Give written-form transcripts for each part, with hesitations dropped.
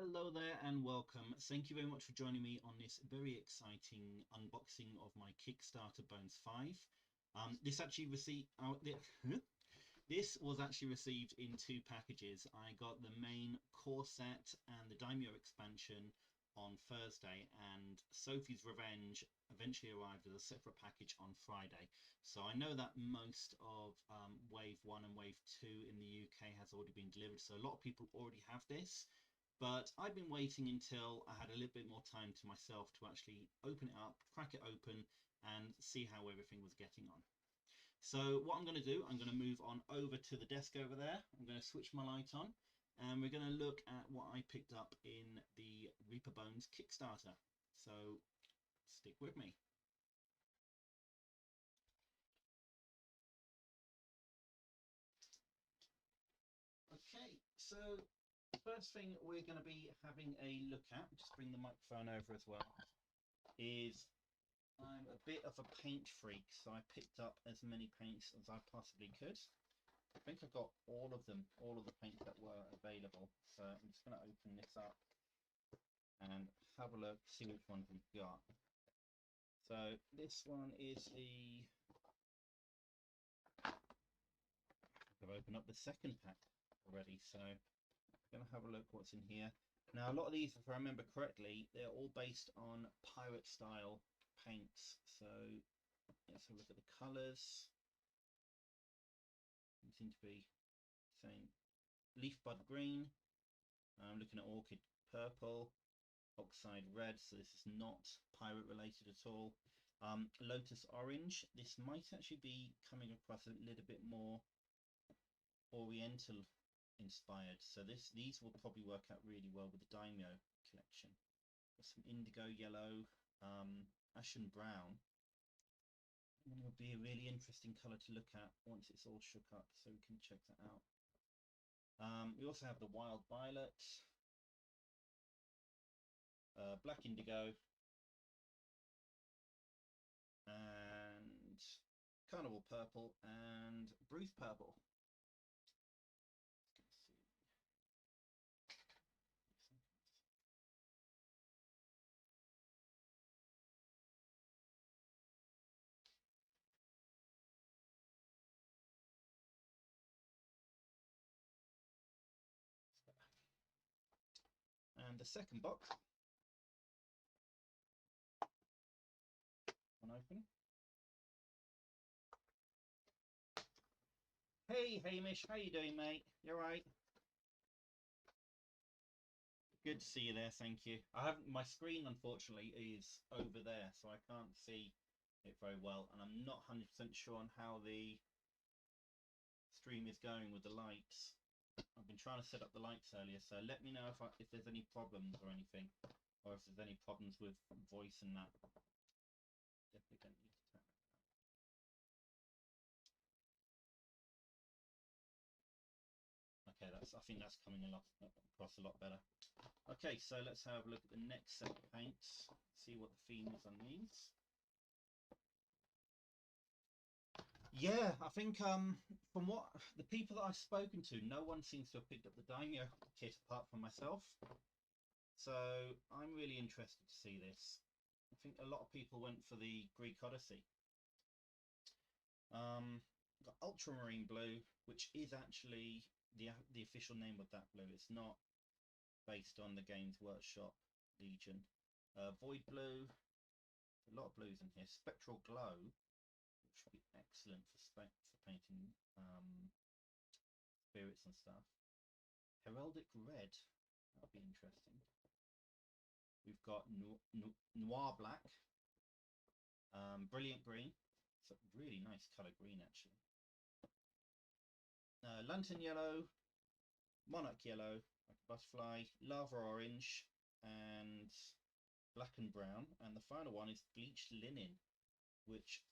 Hello there and welcome. Thank you very much for joining me on this very exciting unboxing of my Kickstarter Bones 5. This actually received this was actually received in two packages. I got the main core set and the Daimyo expansion on Thursday, and Sophie's Revenge eventually arrived as a separate package on Friday. So I know that most of Wave 1 and Wave 2 in the UK has already been delivered, so a lot of people already have this. But I've been waiting until I had a little bit more time to myself to actually open it up, crack it open, and see how everything was getting on. So what I'm going to do, I'm going to move on over to the desk over there. I'm going to switch my light on, and we're going to look at what I picked up in the Reaper Bones Kickstarter. So stick with me. Okay, so first thing we're going to be having a look at, just bring the microphone over as well, is I'm a bit of a paint freak, so I picked up as many paints as I possibly could. I think I got all of them, all of the paints that were available. So I'm just going to open this up and have a look, see which ones we've got. So this one is the... I've opened up the second pack already, so I'm going to have a look what's in here. Now, a lot of these, if I remember correctly, they're all based on pirate style paints. So let's have a look at the colours. They seem to be saying leaf bud green. I'm looking at orchid purple, oxide red, so this is not pirate related at all. Lotus orange. This might actually be coming across a little bit more oriental inspired, so these will probably work out really well with the Daimyo collection. Got some indigo yellow, ashen brown. It would be a really interesting colour to look at once it's all shook up, so we can check that out. We also have the wild violet, black indigo, and carnival purple, and bruise purple. And the second box, one open. Hey Hamish, how you doing, mate? You alright? Good to see you there, thank you. I haven't, my screen unfortunately is over there, so I can't see it very well, and I'm not 100% sure on how the stream is going with the lights. I've been trying to set up the lights earlier, so let me know if there's any problems or anything, or if there's any problems with voice and that. Definitely don't need to turn it down. Okay, I think that's coming across a lot better. Okay, so let's have a look at the next set of paints, see what the theme is on these. Yeah, I think from what the people that I've spoken to, no one seems to have picked up the Daimyo kit apart from myself. So I'm really interested to see this. I think a lot of people went for the Greek Odyssey. Got Ultramarine Blue, which is actually the official name of that blue. It's not based on the Games Workshop Legion. Void Blue, a lot of blues in here. Spectral Glow, which would be excellent for painting spirits and stuff. Heraldic Red, that would be interesting. We've got Noir Black, Brilliant Green. It's a really nice colour green, actually. Lantern Yellow, Monarch Yellow, like a butterfly, Lava Orange, and Black and Brown. And the final one is Bleached Linen, which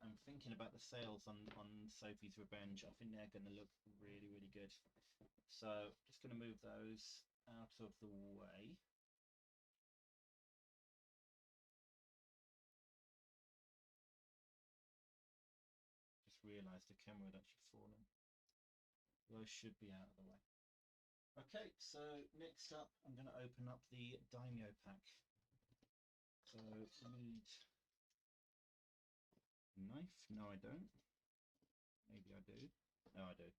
I'm thinking about the sales on Sophie's Revenge. I think they're going to look really, really good. So just going to move those out of the way. Just realised the camera had actually fallen. Those should be out of the way. Okay, so next up I'm going to open up the Daimyo pack. So I need a knife. No, I don't. Maybe I do. No, I do.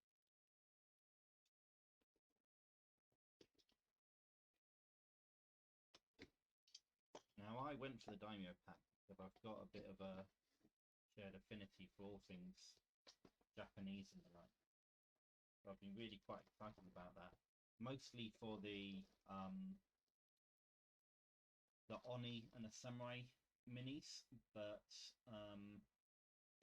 Now I went for the Daimyo pack because I've got a bit of a shared affinity for all things Japanese and the like. So I've been really quite excited about that. Mostly for the Oni and the Samurai minis, but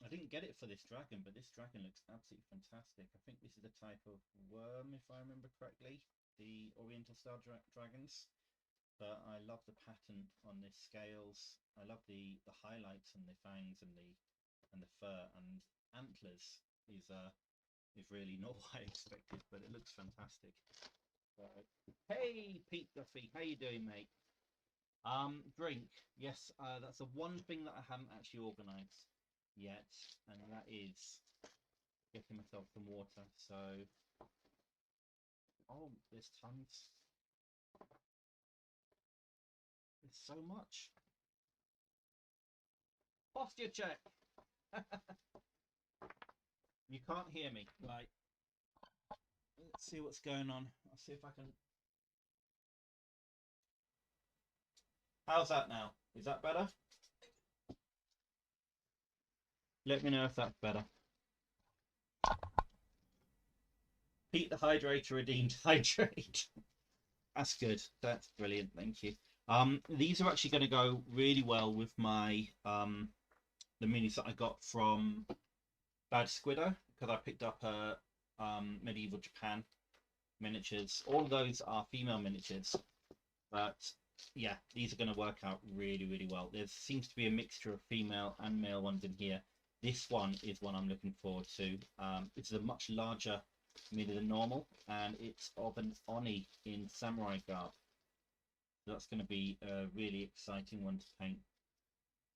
I didn't get it for this dragon, but this dragon looks absolutely fantastic. I think this is a type of worm, if I remember correctly, the Oriental style dragons. But I love the pattern on the scales. I love the highlights and the fangs and the fur, and antlers is really not what I expected, but it looks fantastic. So, hey Pete Duffy, how you doing, mate? Drink. Yes, that's the one thing that I haven't actually organised yet, and that is getting myself some water. So, oh, there's tons. There's so much. Posture check. You can't hear me. Right. Let's see what's going on. I'll see if I can. How's that now? Is that better? Let me know if that's better. Pete the Hydrator redeemed hydrate. That's good. That's brilliant. Thank you. These are actually going to go really well with my the minis that I got from Bad Squiddo, because I picked up medieval Japan miniatures. All of those are female miniatures, but yeah, these are going to work out really, really well. There seems to be a mixture of female and male ones in here. This one is one I'm looking forward to. It's a much larger mini than normal, and it's of an Oni in samurai garb. So that's going to be a really exciting one to paint.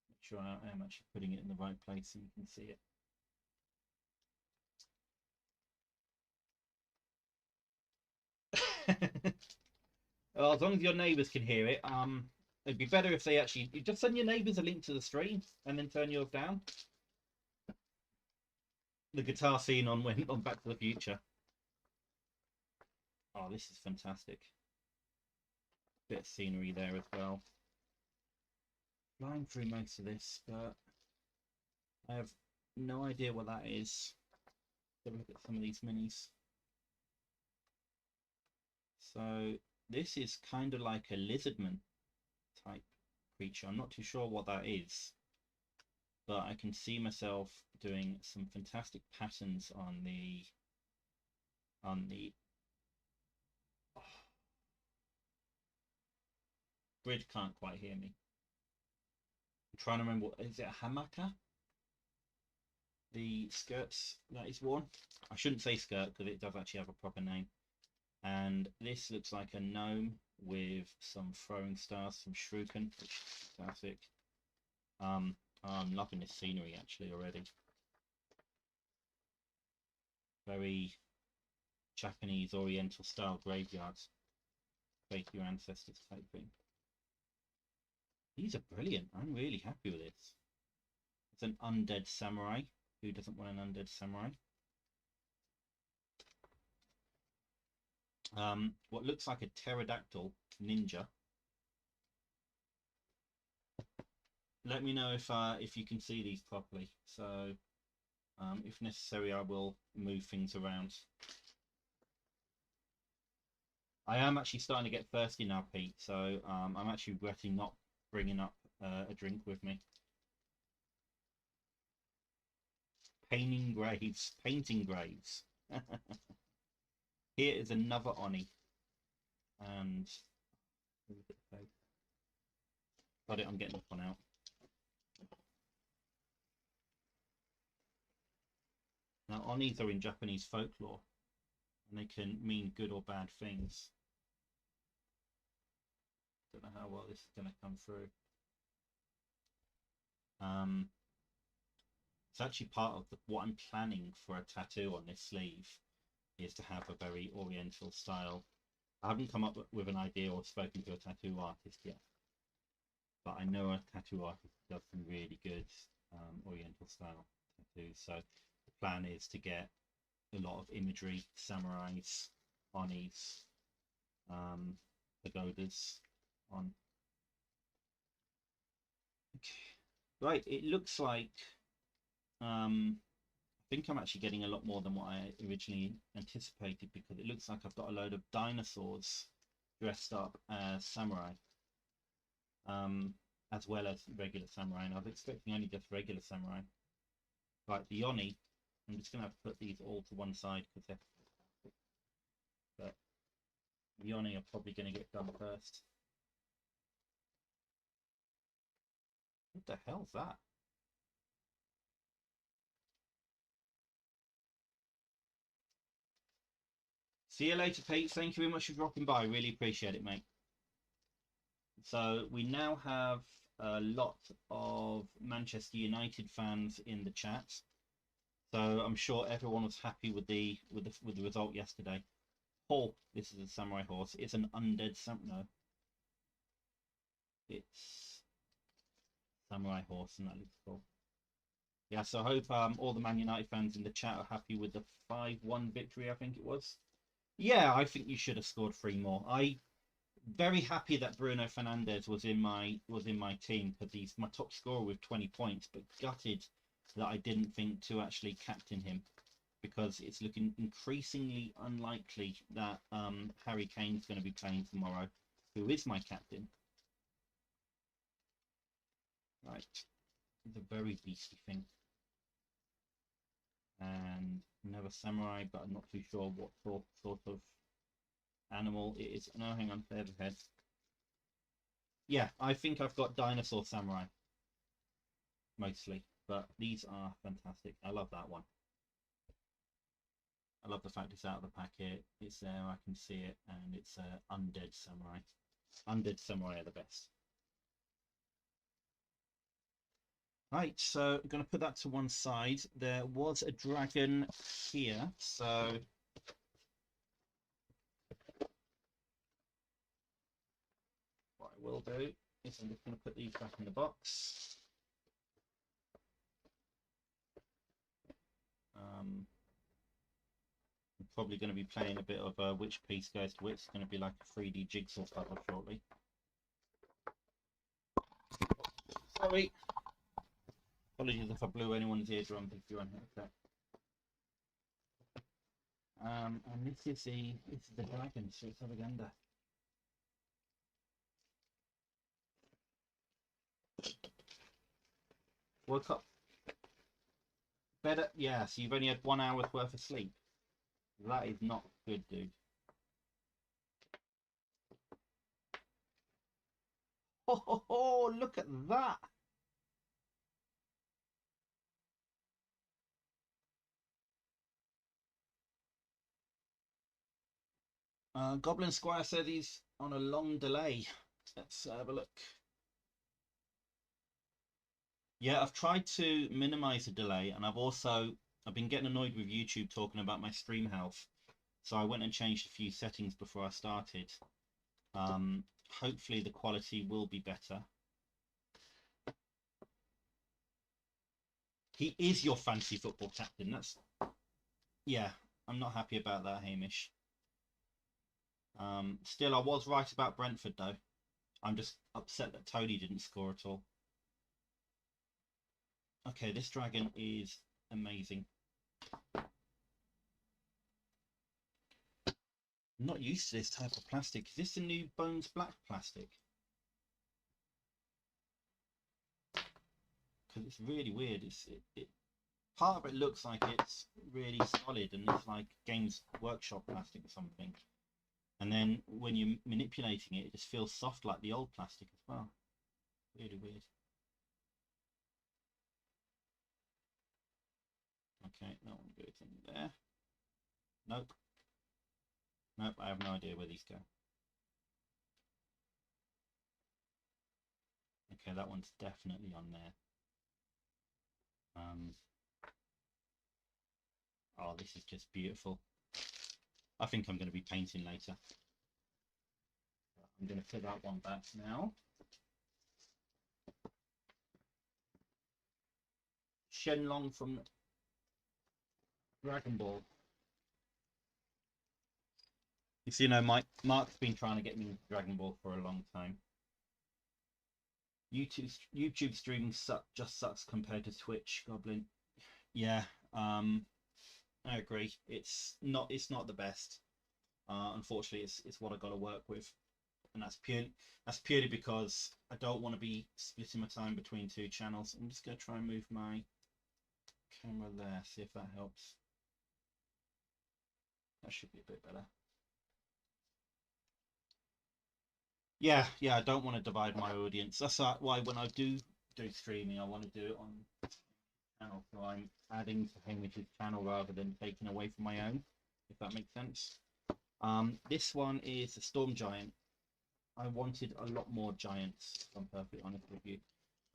Make sure I am actually putting it in the right place so you can see it. Well, as long as your neighbours can hear it, it'd be better if they actually you just send your neighbours a link to the stream and then turn yours down. The guitar scene on Back to the Future. Oh, this is fantastic. Bit of scenery there as well. Flying through most of this, but I have no idea what that is. Let's look at some of these minis. So this is kind of like a lizardman type creature. I'm not too sure what that is, but I can see myself doing some fantastic patterns on the oh. Bridge can't quite hear me. I'm trying to remember, is it a hamaka? The skirts that is worn. I shouldn't say skirt because it does actually have a proper name. And this looks like a gnome with some throwing stars, some shuriken, which is fantastic. I'm loving this scenery actually already. Very Japanese Oriental style graveyards. Fake your ancestors type thing. These are brilliant. I'm really happy with this. It's an Undead Samurai. Who doesn't want an Undead Samurai? What looks like a pterodactyl ninja. Let me know if you can see these properly. So, if necessary, I will move things around. I am actually starting to get thirsty now, Pete. So I'm actually regretting not bringing up a drink with me. Painting graves. Here is another Oni. And got it, I'm getting this one out. Now, Onis are in Japanese folklore, and they can mean good or bad things. Don't know how well this is going to come through. It's actually part of what I'm planning for a tattoo on this sleeve, is to have a very Oriental style I haven't come up with an idea or spoken to a tattoo artist yet, but I know a tattoo artist does some really good Oriental style tattoos. So the plan is to get a lot of imagery, samurais, onis, pagodas on. Okay. Right, it looks like I think I'm actually getting a lot more than what I originally anticipated, because it looks like I've got a load of dinosaurs dressed up as samurai, as well as regular samurai. And I was expecting only just regular samurai. Right, the Oni, I'm just going to have to put these all to one side because they're... But the Oni are probably going to get done first. What the hell's that? See you later, Pete. Thank you very much for dropping by. Really appreciate it, mate. So we now have a lot of Manchester United fans in the chat. So I'm sure everyone was happy with the result yesterday. Oh, this is a samurai horse. It's an undead samurai. No, it's samurai horse, and that looks cool. Yeah, so I hope all the Man United fans in the chat are happy with the 5-1 victory, I think it was. Yeah, I think you should have scored 3 more. Very happy that Bruno Fernandes was in my team, because he's my top scorer with 20 points, but gutted that I didn't think to actually captain him, because it's looking increasingly unlikely that Harry Kane's going to be playing tomorrow, who is my captain. Right, it's a very beastly thing. And another samurai, but I'm not too sure what sort of animal it is. No, hang on, there's a head. Yeah, I think I've got dinosaur samurai mostly, but these are fantastic. I love that one. I love the fact it's out of the packet. It's there, I can see it, and it's Undead Samurai. Undead Samurai are the best. Right, so I'm going to put that to one side. There was a dragon here, so what I will do is I'm just going to put these back in the box. I'm probably going to be playing a bit of which piece goes to which. It's going to be like a 3D jigsaw puzzle shortly. Sorry. Apologies if I blew anyone's eardrums if you're on here. And this is the dragon, so it's Avaganda. Woke up better. Yeah, so you've only had 1 hour's worth of sleep. That is not good, dude. Oh, look at that. Goblin Squire said he's on a long delay. Let's have a look. Yeah, I've tried to minimize the delay, and I've been getting annoyed with YouTube talking about my stream health. So I went and changed a few settings before I started. Hopefully the quality will be better. He is your fantasy football captain. Yeah, I'm not happy about that, Hamish. Still, I was right about Brentford, though. I'm just upset that Tony didn't score at all. Okay, this dragon is amazing. I'm not used to this type of plastic. Is this the new Bones Black plastic? Because it's really weird. Part of it looks like it's really solid and it's like Games Workshop plastic or something. And then when you're manipulating it, it just feels soft like the old plastic as well. Really weird. Okay, that one goes in there. Nope. Nope, I have no idea where these go. Okay, that one's definitely on there. Oh, this is just beautiful. I think I'm going to be painting later. I'm going to put that one back now. Shenlong from Dragon Ball. You know, Mark's been trying to get me into Dragon Ball for a long time. YouTube streaming just sucks compared to Twitch, Goblin. Yeah, I agree. It's not the best. Unfortunately, it's what I got to work with, and that's purely because I don't want to be splitting my time between two channels. I'm just going to try and move my camera there, see if that helps. That should be a bit better. Yeah, I don't want to divide my audience. That's why when I do streaming, I want to do it on channel, so I'm adding to Hamish's channel rather than taking away from my own, if that makes sense. This one is a Storm Giant. I wanted a lot more giants, if I'm perfectly honest with you.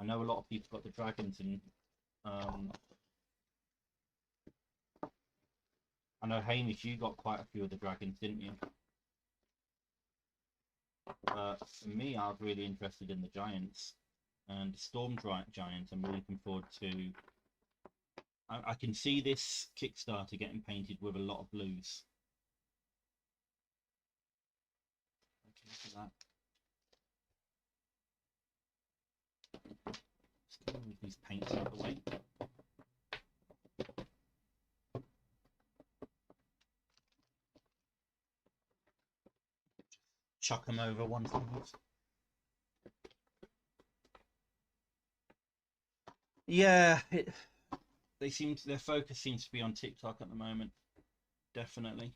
I know a lot of people got the dragons, and I know, Hamish, you got quite a few of the dragons, didn't you? For me, I was really interested in the giants, and Storm Giant I'm really looking forward to. I can see this Kickstarter getting painted with a lot of blues. Okay, look at that. Let's move these paints out of the way. Chuck them over one side. Yeah, their focus seems to be on TikTok at the moment. Definitely.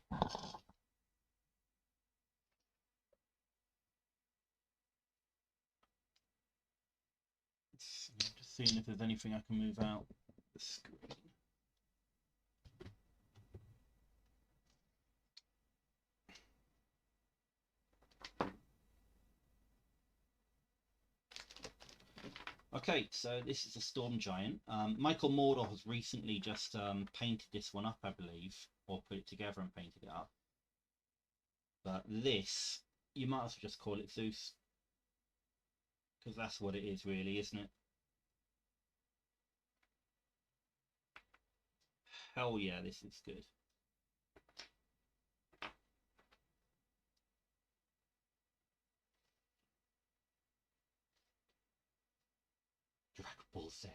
Just seeing if there's anything I can move out the screen. Okay, so this is a Storm Giant. Michael Mordor has recently just painted this one up, I believe, or put it together and painted it up. But this, you might as well just call it Zeus, because that's what it is really, isn't it? Hell yeah, this is good. Dragon Ball Z.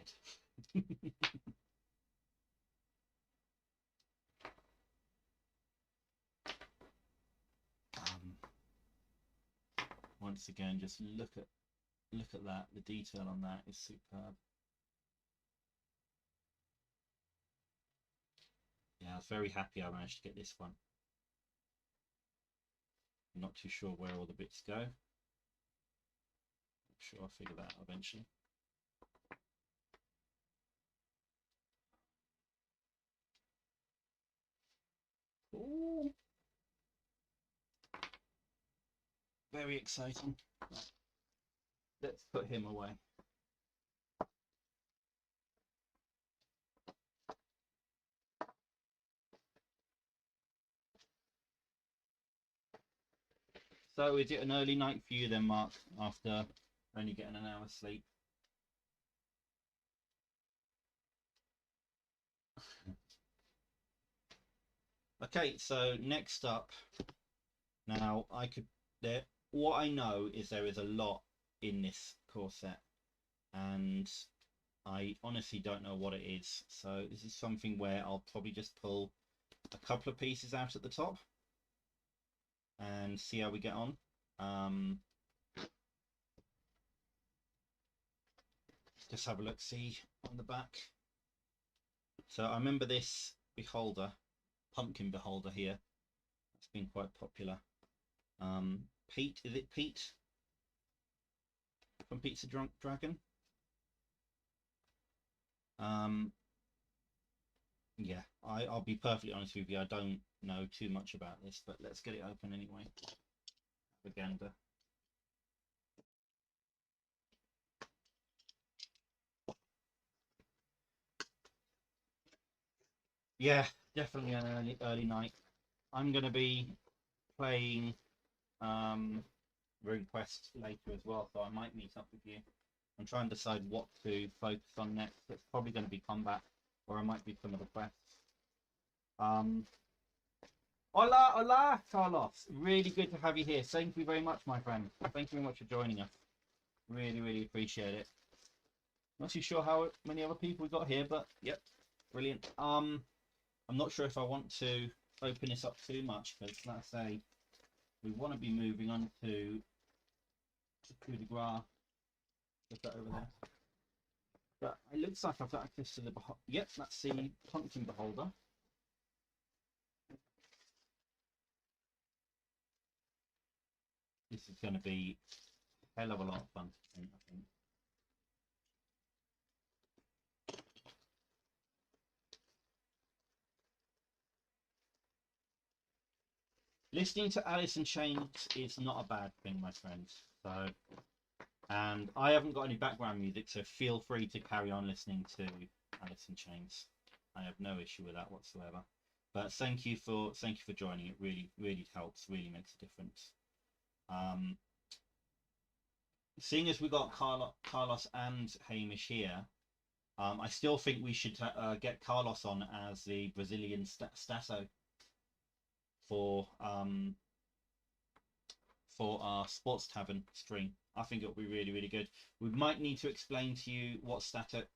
Once again, just look at that. The detail on that is superb. Yeah, I was very happy I managed to get this one. I'm not too sure where all the bits go. I'm sure I'll figure that out eventually. Ooh. Very exciting. Right. Let's put him away. So is it an early night for you then, Mark, after only getting an hour's sleep? Okay, so next up, now what I know is there is a lot in this core set, and I honestly don't know what it is. So this is something where I'll probably just pull a couple of pieces out at the top and see how we get on. Just have a look, see on the back. So I remember this beholder, pumpkin beholder here. It's been quite popular. Pete, is it Pete from Pizza Drunk Dragon? Yeah, I'll be perfectly honest with you, I don't know too much about this, but let's get it open anyway. Propaganda. Yeah, definitely an early night. I'm going to be playing request later as well, so I might meet up with you. I'm trying to decide what to focus on next. It's probably going to be combat, or I might do some of the quests. Hola, hola, Carlos. Really good to have you here. Thank you very much, my friend. Thank you very much for joining us. Really, really appreciate it. Not too sure how many other people we got here, but yep, brilliant. I'm not sure if I want to open this up too much because, like I say, we want to be moving on to coup de grace. Put that over there. But it looks like I've got access to the yep, that's the pumpkin beholder. This is going to be a hell of a lot of fun to paint, I think. Listening to Alice in Chains is not a bad thing, my friends. So, and I haven't got any background music, so feel free to carry on listening to Alice in Chains. I have no issue with that whatsoever. But thank you for joining. It really helps. Really makes a difference. Seeing as we got Carlos and Hamish here, I still think we should get Carlos on as the Brazilian Stasso for our sports tavern stream. I think it'll be really good. We might need to explain to you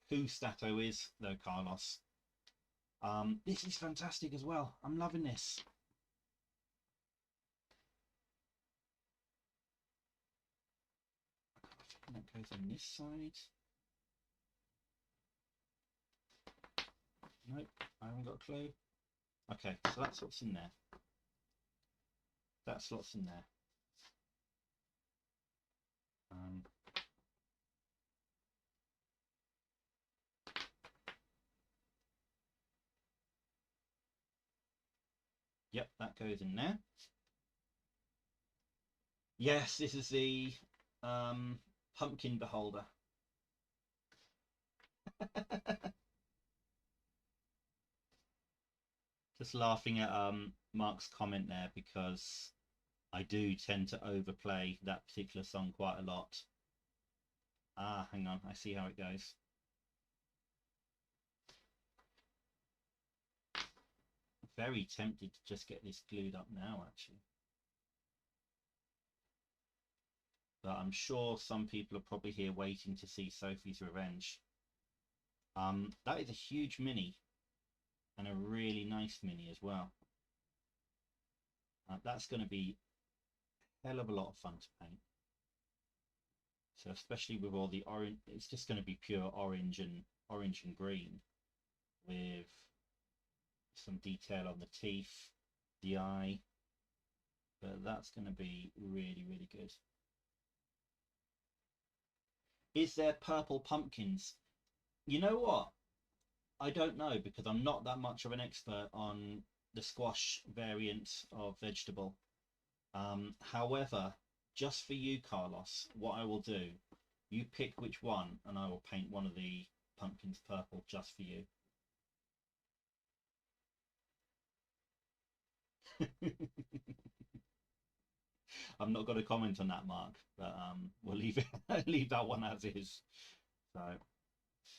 who Stato is, though, Carlos. This is fantastic as well. I'm loving this. That goes on this side. Nope, I haven't got a clue. Okay, so that's what's in there. That's what's in there. Yep, that goes in there. Yes, this is the pumpkin beholder. Just laughing at Mark's comment there because I do tend to overplay that particular song quite a lot. Ah, hang on, I see how it goes. Very tempted to just get this glued up now, actually. But I'm sure some people are probably here waiting to see Sophie's Revenge. That is a huge mini. And a really nice mini as well. That's going to be a hell of a lot of fun to paint. So especially with all the orange, it's just going to be pure orange and green with some detail on the teeth, the eye. But that's going to be really good. Is there purple pumpkins? You know what? I don't know because I'm not that much of an expert on the squash variant of vegetable. However, just for you, Carlos, what I will do, you pick which one and I will paint one of the pumpkins purple just for you. I'm not going to comment on that, Mark, but we'll leave it, leave that one as is. So,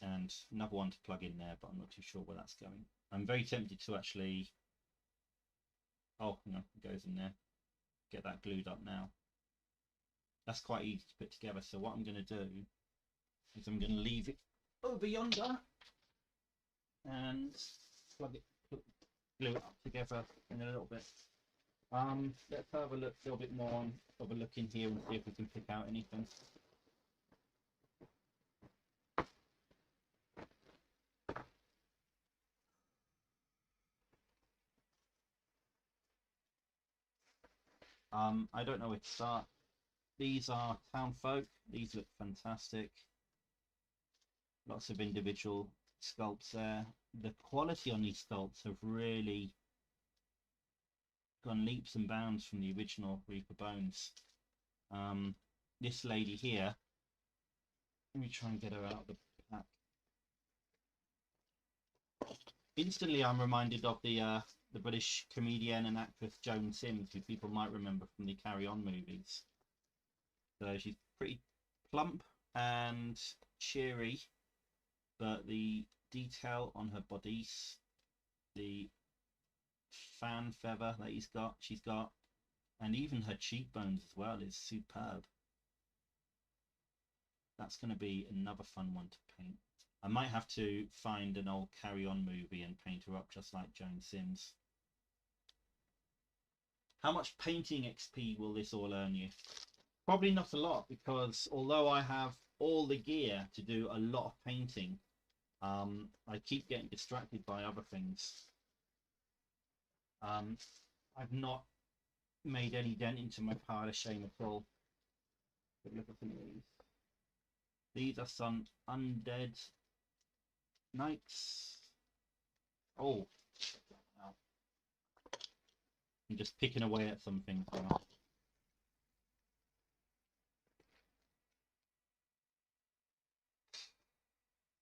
and another one to plug in there, but I'm not too sure where that's going. I'm very tempted to actually, oh, no, it goes in there. Get that glued up now. That's quite easy to put together. So what I'm going to do is I'm going to leave it over yonder and plug it, glue it up together in a little bit. Let's have a little bit more of a look in here and see if we can pick out anything. I don't know where to start. These are town folk. These look fantastic. Lots of individual sculpts there. The quality on these sculpts have really gone leaps and bounds from the original Reaper Bones. This lady here, let me try and get her out of the pack. Instantly I'm reminded of the British comedian and actress Joan Sims, who people might remember from the Carry On movies. So she's pretty plump and cheery, but the detail on her bodies, the fan feather that she's got, and even her cheekbones as well is superb. That's going to be another fun one to paint. I might have to find an old Carry On movie and paint her up just like Joan Sims. How much painting XP will this all earn you? Probably not a lot, because although I have all the gear to do a lot of painting, I keep getting distracted by other things. I've not made any dent into my pile of shame at all. But look at some of these. These are some undead knights. Oh, I'm just picking away at some things now.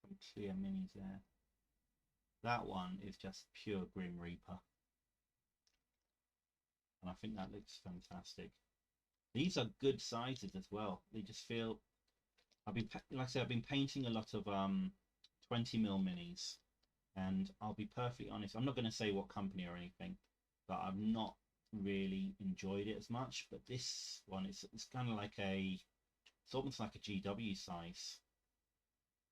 Some clear minis there. That one is just pure Grim Reaper. And I think that looks fantastic. These are good sizes as well. They just feel, like I said, I've been painting a lot of 20mm minis, and I'll be perfectly honest, I'm not going to say what company or anything, but I've not really enjoyed it as much. But this one, it's kind of like it's almost like a GW size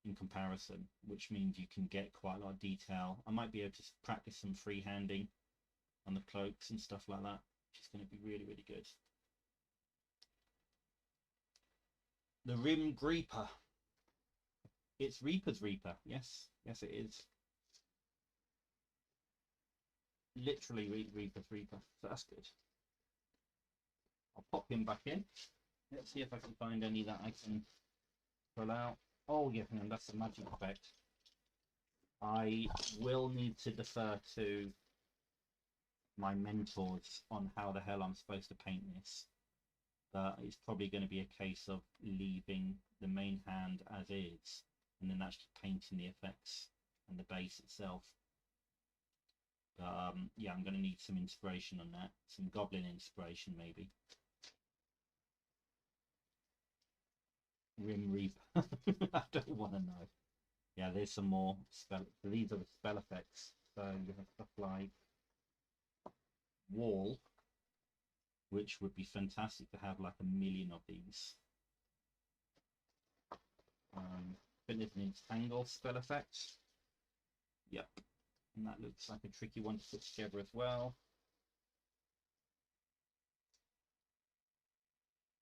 in comparison, which means you can get quite a lot of detail. I might be able to practice some freehanding on the cloaks and stuff like that, which is going to be really, really good. The Rim Reaper. It's Reaper's Reaper. Yes, yes, it is. Literally Reaper's Reaper. So that's good. I'll pop him back in. Let's see if I can find any that I can pull out. Oh, yeah, that's a magic effect. I will need to defer to my mentors on how the hell I'm supposed to paint this. But it's probably going to be a case of leaving the main hand as is, and then actually painting the effects and the base itself. But yeah, I'm going to need some inspiration on that, some goblin inspiration maybe. Rim Reaper. I don't want to know. Yeah, there's some more spell. So these are the spell effects. So you have stuff like Wall, which would be fantastic to have like 1,000,000 of these. But there's an Entangle spell effect. Yep. And that looks like a tricky one to put together as well.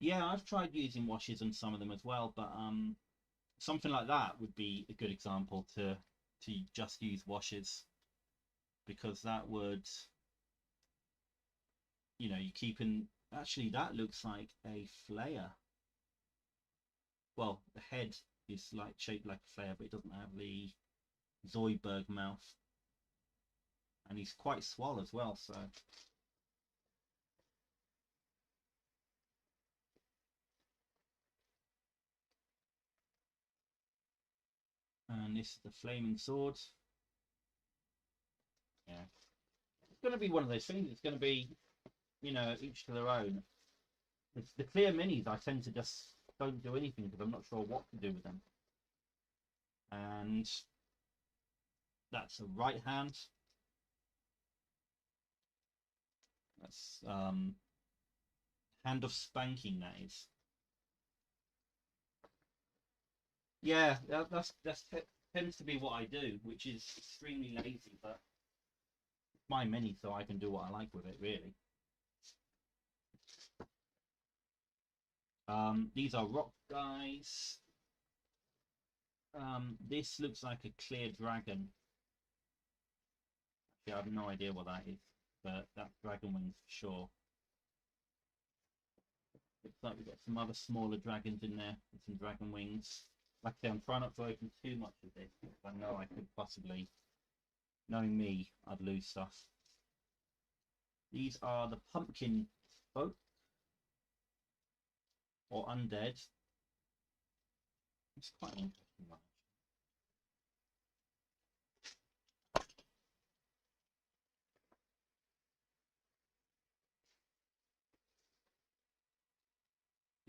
Yeah, I've tried using washes on some of them as well, but something like that would be a good example to just use washes, because that would, you know, you keep in. Actually, that looks like a flare. Well, the head is like shaped like a flare, but it doesn't have the Zoidberg mouth, and he's quite swole as well. So and this is the flaming sword. Yeah, it's going to be one of those things. It's going to be, you know, each to their own. It's the clear minis I tend to just don't do anything because I'm not sure what to do with them. And that's a right hand. That's hand of spanking, that is. Yeah, that tends to be what I do, which is extremely lazy, but it's my mini, so I can do what I like with it, really. These are rock guys. This looks like a clear dragon. Actually, I have no idea what that is, but that's dragon wings for sure. Looks like we've got some other smaller dragons in there with some dragon wings. Like I say, I'm trying not to open too much of this, because I know I could possibly, knowing me, I'd lose stuff. These are the pumpkin folk, or undead. It's quite an interesting one.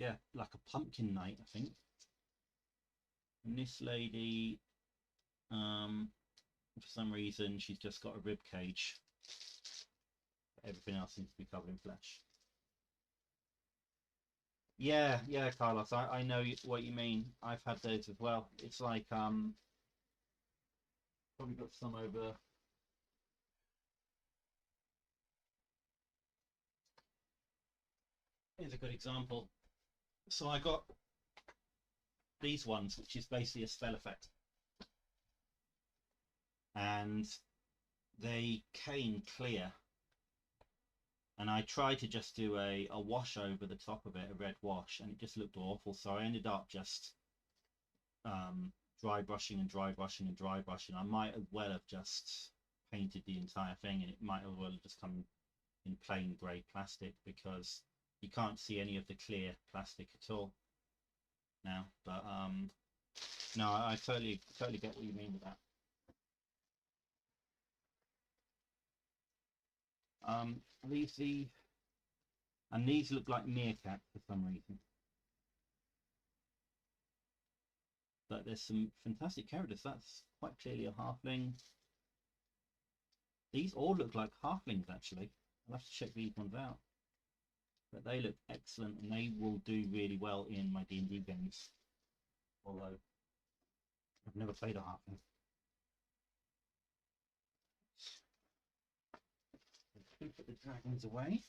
yeah, like a pumpkin knight, I think. And this lady, for some reason, she's just got a rib cage. Everything else seems to be covered in flesh. Yeah, Carlos, I know what you mean. I've had those as well. It's like probably got some over. Here's a good example. So I got these ones, which is basically a spell effect, and they came clear. And I tried to just do a wash over the top of it, a red wash, and it just looked awful. So I ended up just dry brushing and dry brushing and dry brushing. I might as well have just painted the entire thing, and it might as well have just come in plain grey plastic, because you can't see any of the clear plastic at all now. But no, I totally get what you mean with that. These look like meerkats for some reason. But there's some fantastic characters. That's quite clearly a halfling. These all look like halflings, actually. I'll have to check these ones out. But they look excellent, and they will do really well in my D&D games. Although I've never played a halfling. Let's put the dragons away.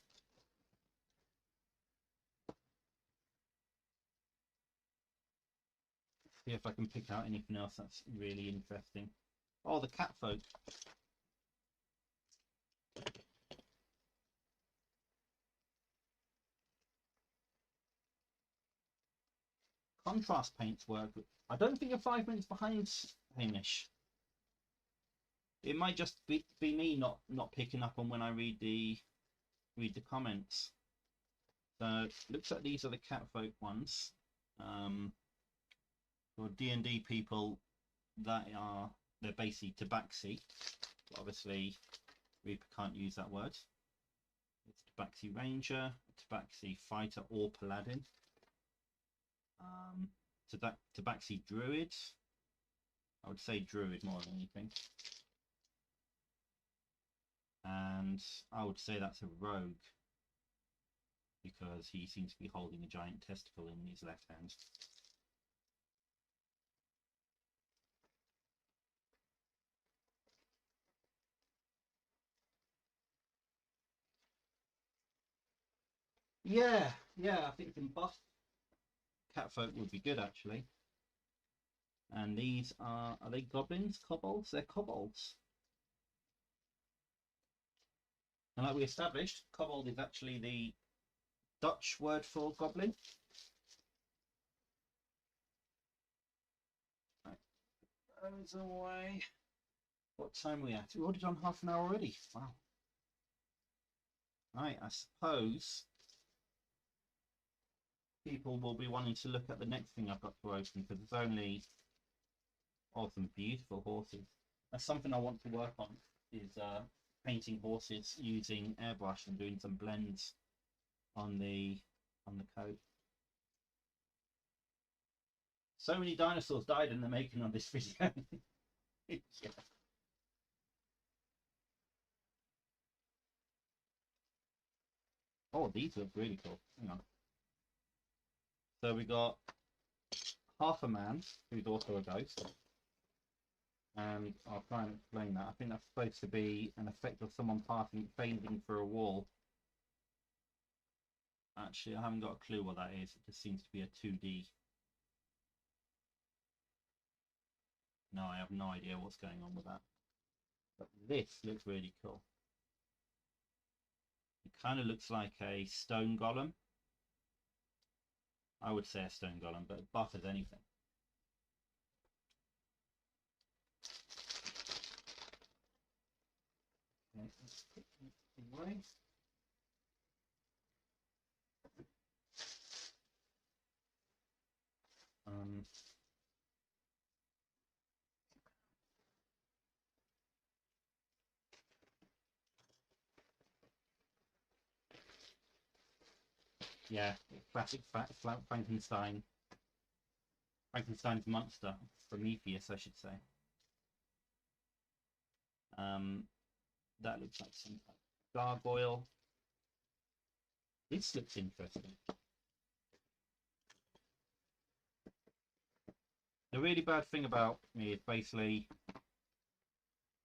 See if I can pick out anything else that's really interesting. Oh, the Catfolk. Contrast paints work. I don't think you're 5 minutes behind, Hamish. It might just be me not picking up on when I read the comments. So looks like these are the Catfolk ones. For D&D people, they're basically tabaxi. Obviously, Reaper can't use that word. It's tabaxi ranger, tabaxi fighter, or paladin. Tabaxi druid. I would say druid more than anything. And I would say that's a rogue, because he seems to be holding a giant testicle in his left hand. Yeah, I think some buff Catfolk would be good, actually. And these are they goblins? Kobolds? They're kobolds. And like we established, kobold is actually the Dutch word for goblin. Right, those away. What time are we at? We've already done half an hour already. Wow. Right, I suppose people will be wanting to look at the next thing I've got to open, because there's only some beautiful horses. That's something I want to work on, is painting horses using airbrush and doing some blends on the coat. So many dinosaurs died in the making of this video. Yeah. Oh, these look really cool. Hang on. So we got half a man, who's also a ghost. And I'll try and explain that. I think that's supposed to be an effect of someone phasing through a wall. Actually, I haven't got a clue what that is. It just seems to be a 2D. No, I have no idea what's going on with that. But this looks really cool. It kind of looks like a stone golem. I would say a stone golem, but buff as anything. Okay, let's put this away. Yeah, classic Frankenstein. Frankenstein's monster, Prometheus, I should say. That looks like some gargoyle. This looks interesting. The really bad thing about me is basically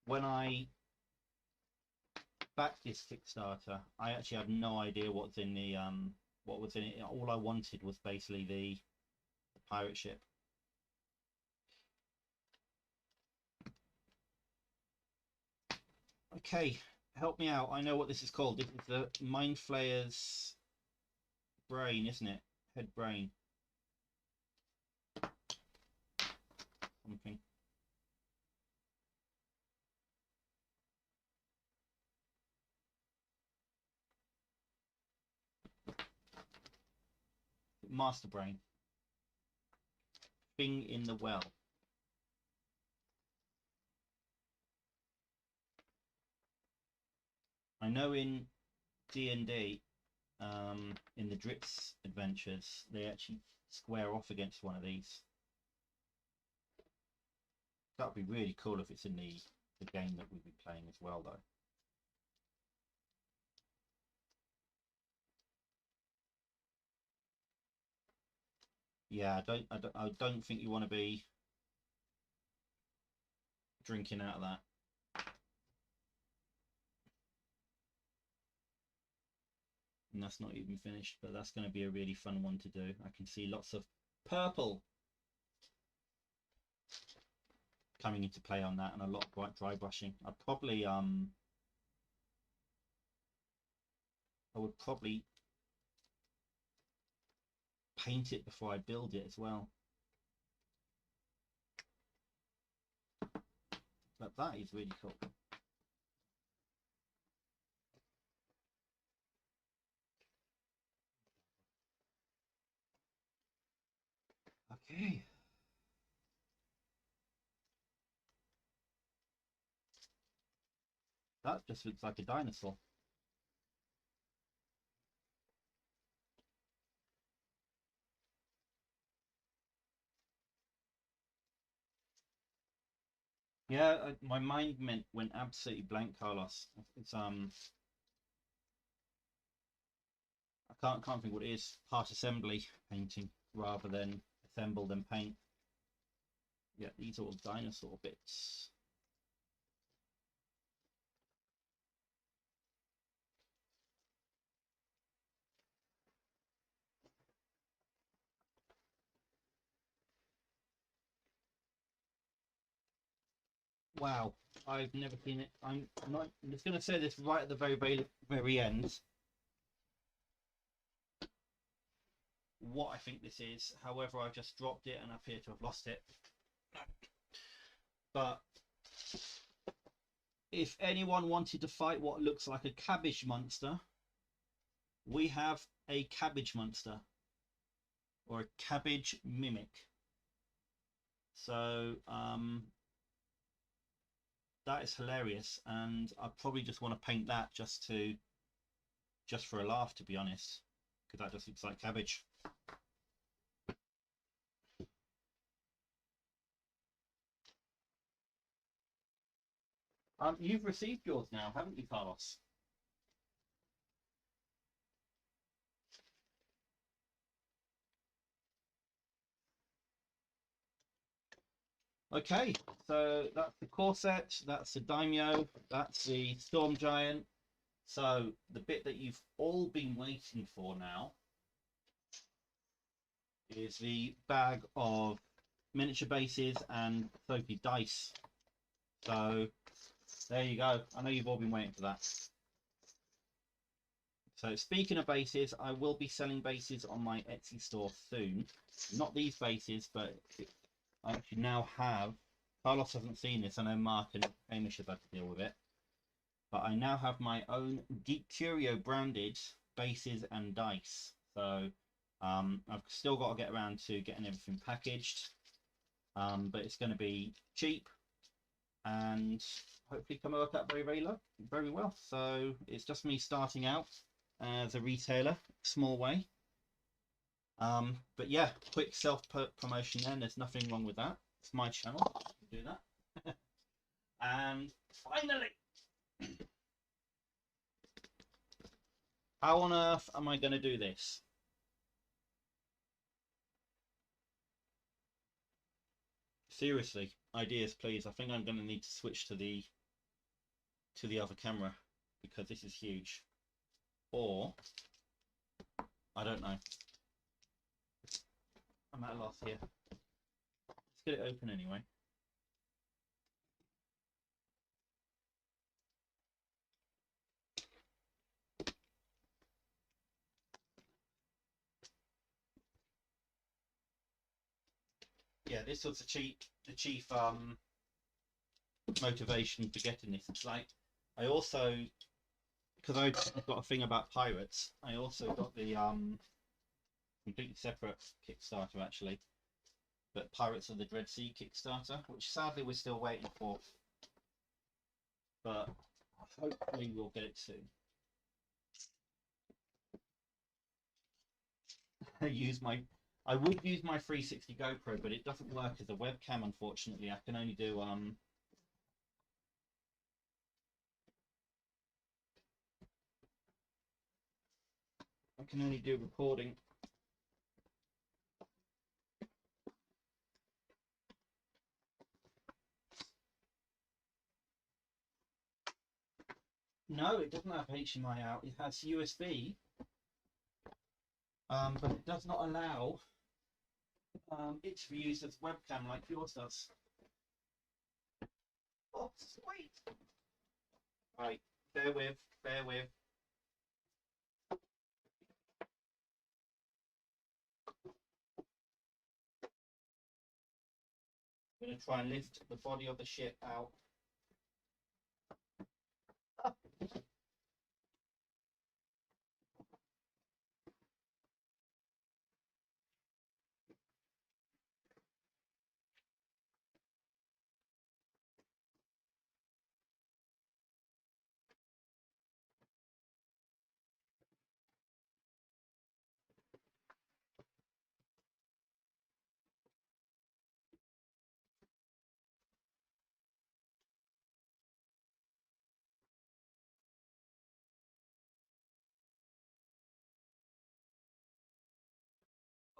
when I backed this Kickstarter, I actually had no idea what's in the what was in it. All I wanted was basically the pirate ship. Okay, help me out. I know what this is called. This is the Mind Flayer's brain, isn't it? Head brain. Something. Master brain. Thing in the well. I know in D&D, in the Dritz adventures, they actually square off against one of these. That would be really cool if it's in the game that we'd be playing as well, though. Yeah, I don't think you want to be drinking out of that. And that's not even finished, but that's going to be a really fun one to do. I can see lots of purple coming into play on that, and a lot of dry brushing. I would probably paint it before I build it as well. But that is really cool. Okay. That just looks like a dinosaur. Yeah, my mind went absolutely blank, Carlos. It's I can't think what it is. Part assembly painting rather than assemble and paint. Yeah, these are all dinosaur bits. Wow, I've never seen it. I'm just going to say this right at the very end. What I think this is. However, I've just dropped it and I appear to have lost it. But if anyone wanted to fight what looks like a cabbage monster, we have a cabbage monster or a cabbage mimic. So that is hilarious, and I probably just want to paint that just for a laugh, to be honest, because that just looks like cabbage. You've received yours now, haven't you, Carlos? Okay, so that's the corset, that's the daimyo, that's the storm giant. So the bit that you've all been waiting for now is the bag of miniature bases and Sophie dice. So there you go. I know you've all been waiting for that. So speaking of bases, I will be selling bases on my Etsy store soon. Not these bases, but I actually now have, Carlos hasn't seen this, I know Mark and Hamish have had to deal with it, but I now have my own Geek Curio branded bases and dice. So I've still got to get around to getting everything packaged, but it's going to be cheap and hopefully come work out very well. So it's just me starting out as a retailer, small way, But yeah, quick self-promotion then. There's nothing wrong with that. It's my channel. Do that. And finally, how on earth am I going to do this? Seriously, ideas please. I think I'm going to need to switch to the other camera because this is huge. Or I don't know. I'm at a loss here. Let's get it open anyway. Yeah, this was the chief motivation for getting this. It's like I also, because I've got a thing about pirates, I also got the completely separate Kickstarter actually, but Pirates of the Dread Sea Kickstarter, which sadly we're still waiting for, but hopefully we'll get it soon. I would use my 360 GoPro, but it doesn't work as a webcam, unfortunately. I can only do recording. No, it doesn't have HDMI out. It has USB, but it does not allow it to be used as webcam like yours does. Oh, sweet! Right, bear with. I'm going to try and lift the body of the ship out.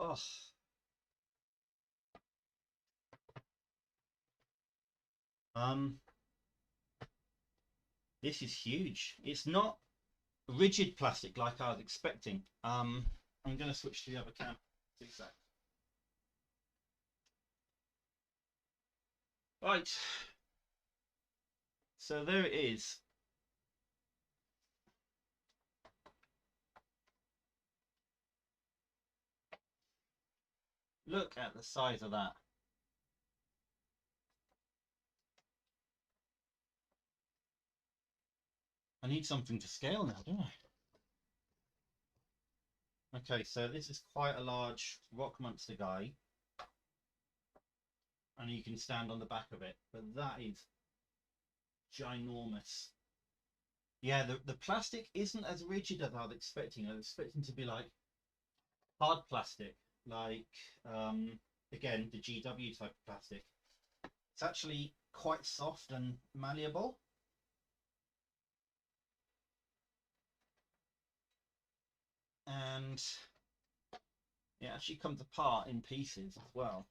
Oh. This is huge. It's not rigid plastic like I was expecting. I'm going to switch to the other cam. Right. So there it is. Look at the size of that. I need something to scale now, don't I? Okay, so this is quite a large rock monster guy. And you can stand on the back of it. But that is ginormous. Yeah, the plastic isn't as rigid as I was expecting. I was expecting to be like hard plastic, like again the GW type of plastic. It's actually quite soft and malleable. And it actually comes apart in pieces as well.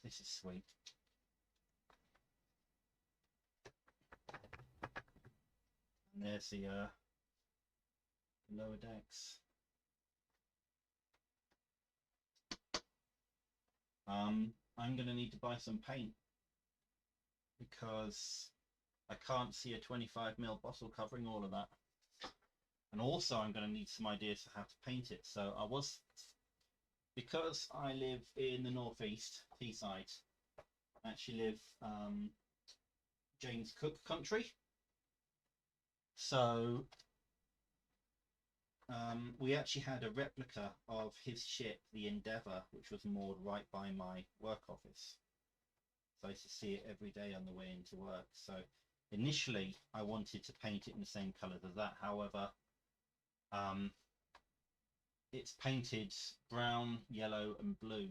This is sweet. And there's the lower decks. I'm going to need to buy some paint because I can't see a 25mm bottle covering all of that. And also I'm going to need some ideas for how to paint it. So because I live in the northeast, Teesside, I actually live James Cook country. So we actually had a replica of his ship, the Endeavour, which was moored right by my work office. So I used to see it every day on the way into work. So Initially, I wanted to paint it in the same colours as that. However, it's painted brown, yellow, and blue,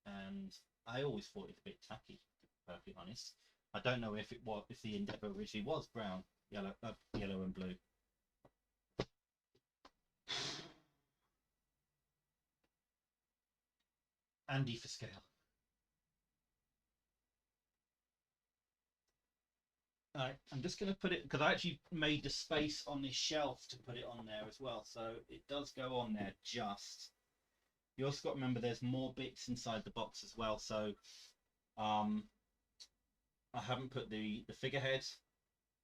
and I always thought it was a bit tacky, to be perfectly honest. I don't know if the endeavour originally was brown, yellow, and blue. Andy for scale. Alright, I'm just going to put it, because I actually made the space on this shelf to put it on there as well, so it does go on there just. You also got to remember there's more bits inside the box as well, so I haven't put the figurehead,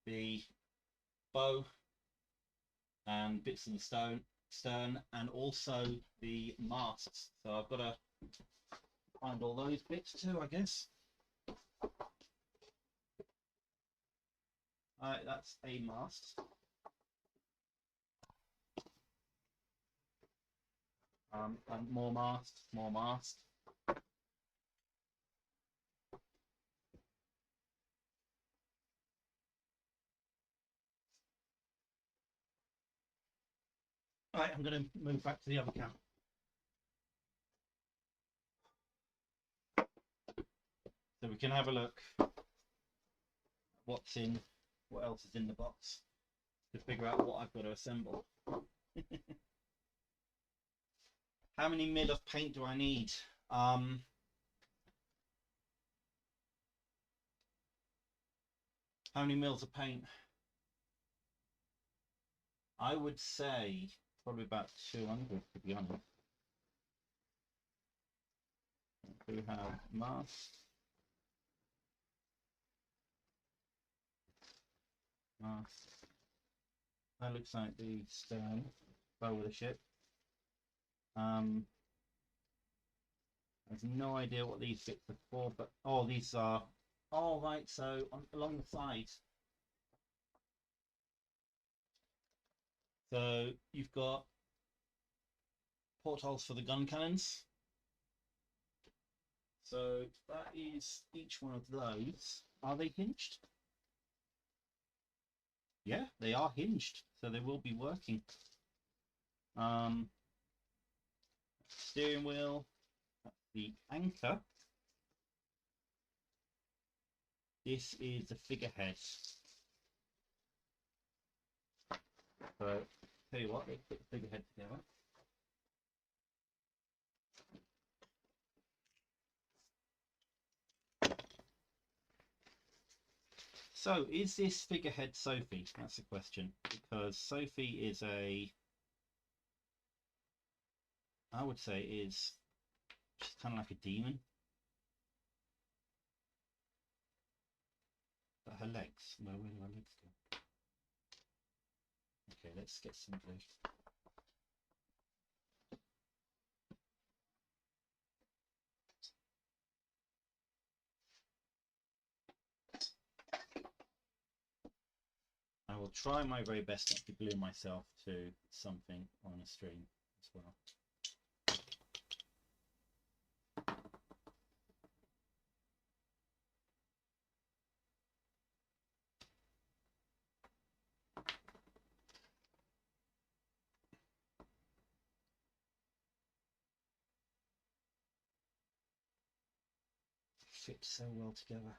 the bow, and bits of the stern, and also the masts. So I've got to find all those bits too, I guess. Alright, that's a mast. And more mast, more mast. Alright, I'm going to move back to the other camp. So we can have a look at what else is in the box to figure out what I've got to assemble. How many mil of paint do I need? How many mils of paint? I would say probably about 200, to be honest. We have mast. That looks like the stern, bow of the ship. I have no idea what these bits are for, but these are right. So along the sides, so you've got portholes for the gun cannons. So that is each one of those. Are they hinged? Yeah, they are hinged, so they will be working. Steering wheel, that's the anchor. This is the figurehead. So, tell you what, let's put the figurehead together. So, is this figurehead Sophie? That's the question. Because Sophie is I would say is just kind of like a demon. But her legs, where do her legs go? Okay, let's get some blue. I will try my very best not to glue myself to something on a stream as well. Fits so well together.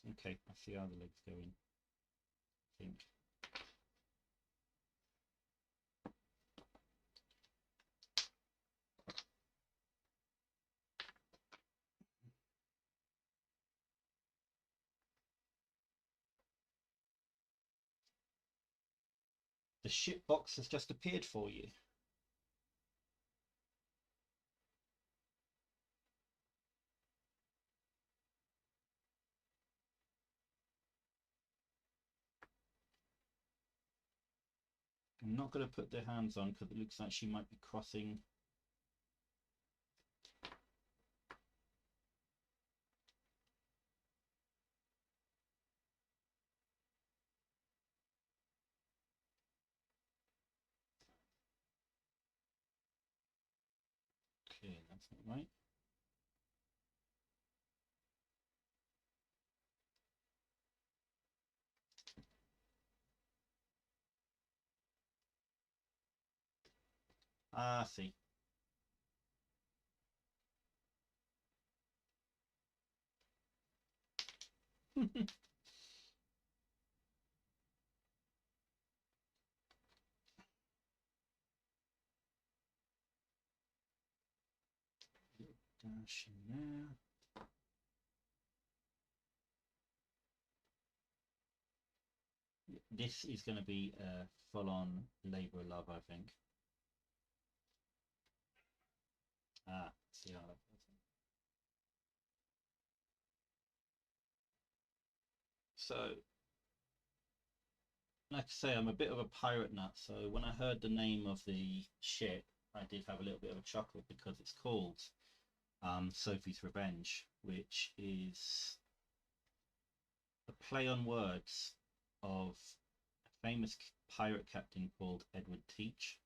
Okay, I see how the legs go in, I think. The ship box has just appeared for you. I'm not going to put the hands on because it looks like she might be crossing. Okay, that's not right. Ah, I see. Dash in there. This is going to be a full-on labour of love, I think. Ah, see how that goes. So, like I say, I'm a bit of a pirate nut. So when I heard the name of the ship, I did have a little bit of a chuckle because it's called Sophie's Revenge, which is a play on words of a famous pirate captain called Edward Teach,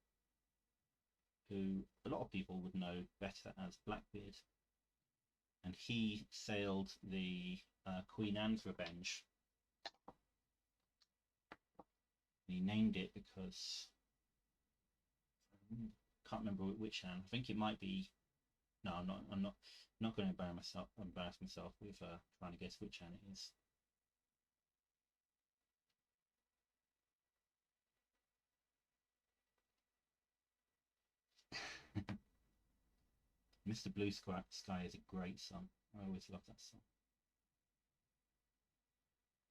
who a lot of people would know better as Blackbeard. And he sailed the Queen Anne's Revenge. He named it because I can't remember which Anne. I think it might be. No, I'm not. I'm not going to embarrass myself with trying to guess which Anne it is. Mr. Blue Sky is a great song. I always love that song.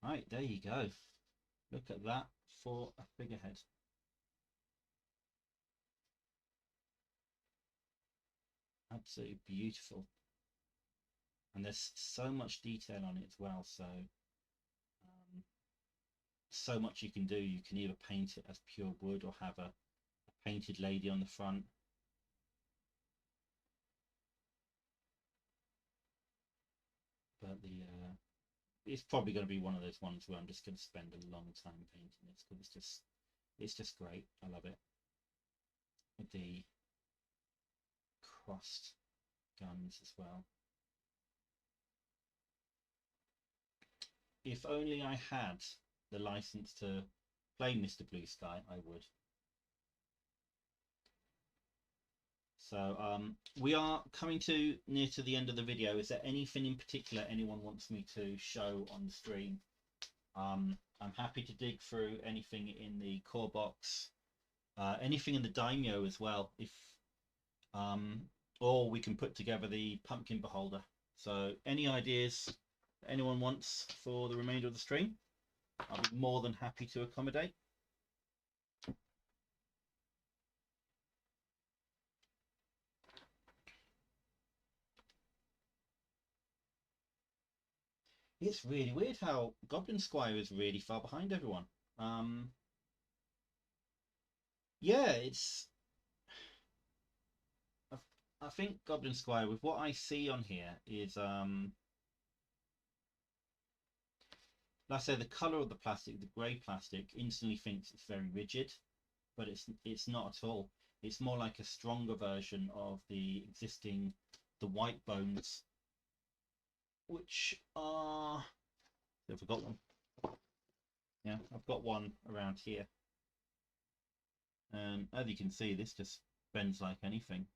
Right, there you go. Look at that for a figurehead. Absolutely beautiful. And there's so much detail on it as well. So much you can do. You can either paint it as pure wood or have a painted lady on the front. But it's probably going to be one of those ones where I'm just going to spend a long time painting this because it's just great. I love it. With the crossed guns as well. If only I had the license to play Mr. Blue Sky, I would. So we are coming to near to the end of the video. Is there anything in particular anyone wants me to show on the stream? I'm happy to dig through anything in the core box, anything in the daimyo as well, if or we can put together the pumpkin beholder. So any ideas anyone wants for the remainder of the stream, I'll be more than happy to accommodate. It's really weird how Goblin Squire is really far behind everyone. Yeah, I think Goblin Squire, with what I see on here, is like I say, the color of the plastic, the grey plastic, instantly thinks it's very rigid, but it's not at all. It's more like a stronger version of the existing, the white bones, which are, I've got one. Yeah, I've got one around here. And as you can see, this just bends like anything.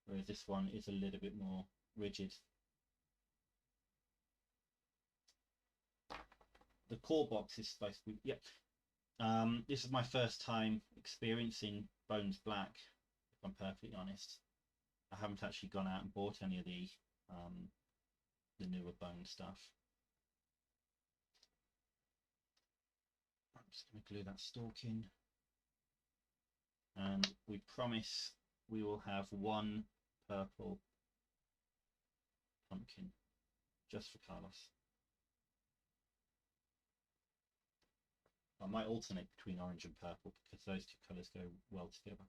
Whereas this one is a little bit more rigid. The core box is supposed to be, yep. This is my first time experiencing Bones Black, if I'm perfectly honest. I haven't actually gone out and bought any of the newer Bone stuff. I'm just going to glue that stalk in. And we promise we will have one purple pumpkin just for Carlos. I might alternate between orange and purple because those two colours go well together.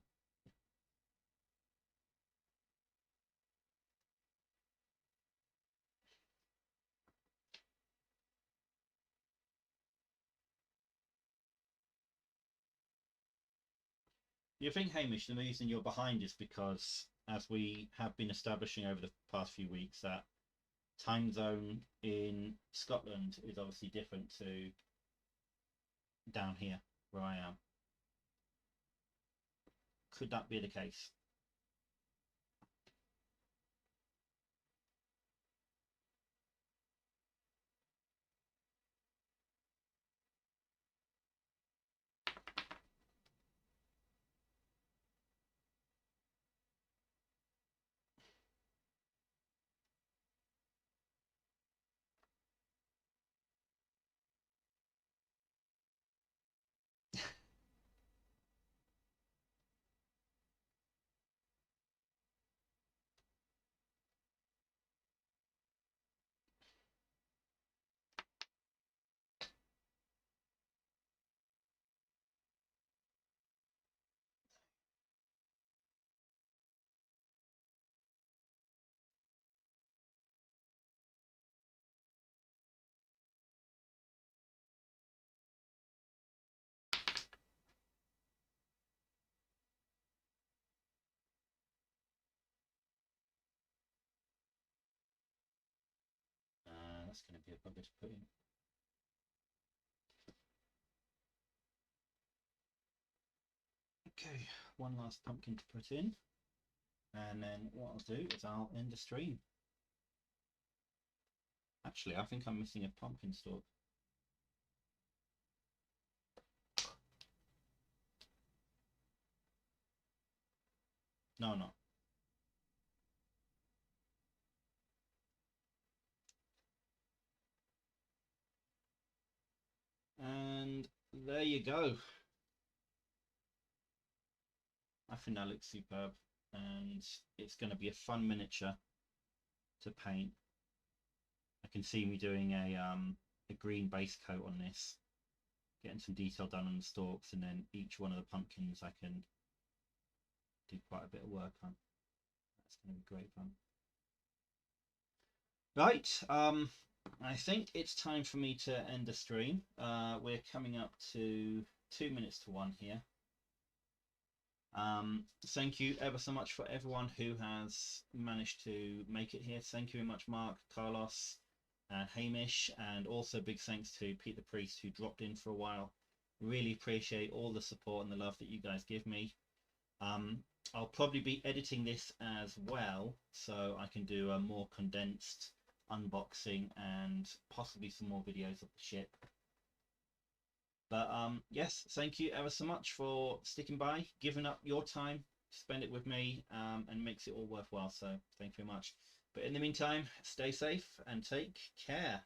You think, Hamish, the reason you're behind is because, as we have been establishing over the past few weeks, that time zone in Scotland is obviously different to down here where I am. Could that be the case? That's going to be a bugger to put in. Okay, one last pumpkin to put in, and then what I'll do is I'll end the stream. Actually, I think I'm missing a pumpkin stalk. No. And there you go. I think that looks superb, and it's going to be a fun miniature to paint. I can see me doing a green base coat on this, getting some detail done on the stalks, and then each one of the pumpkins I can do quite a bit of work on. That's going to be great fun. Right, I think it's time for me to end the stream. We're coming up to 2 minutes to 1 here. Thank you ever so much for everyone who has managed to make it here. Thank you very much, Mark, Carlos, and Hamish, and also big thanks to Pete the Priest, who dropped in for a while. Really appreciate all the support and the love that you guys give me. I'll probably be editing this as well, so I can do a more condensed unboxing and possibly some more videos of the ship. But yes, thank you ever so much for sticking by, giving up your time to spend it with me, and makes it all worthwhile. So thank you very much. But in the meantime, stay safe and take care.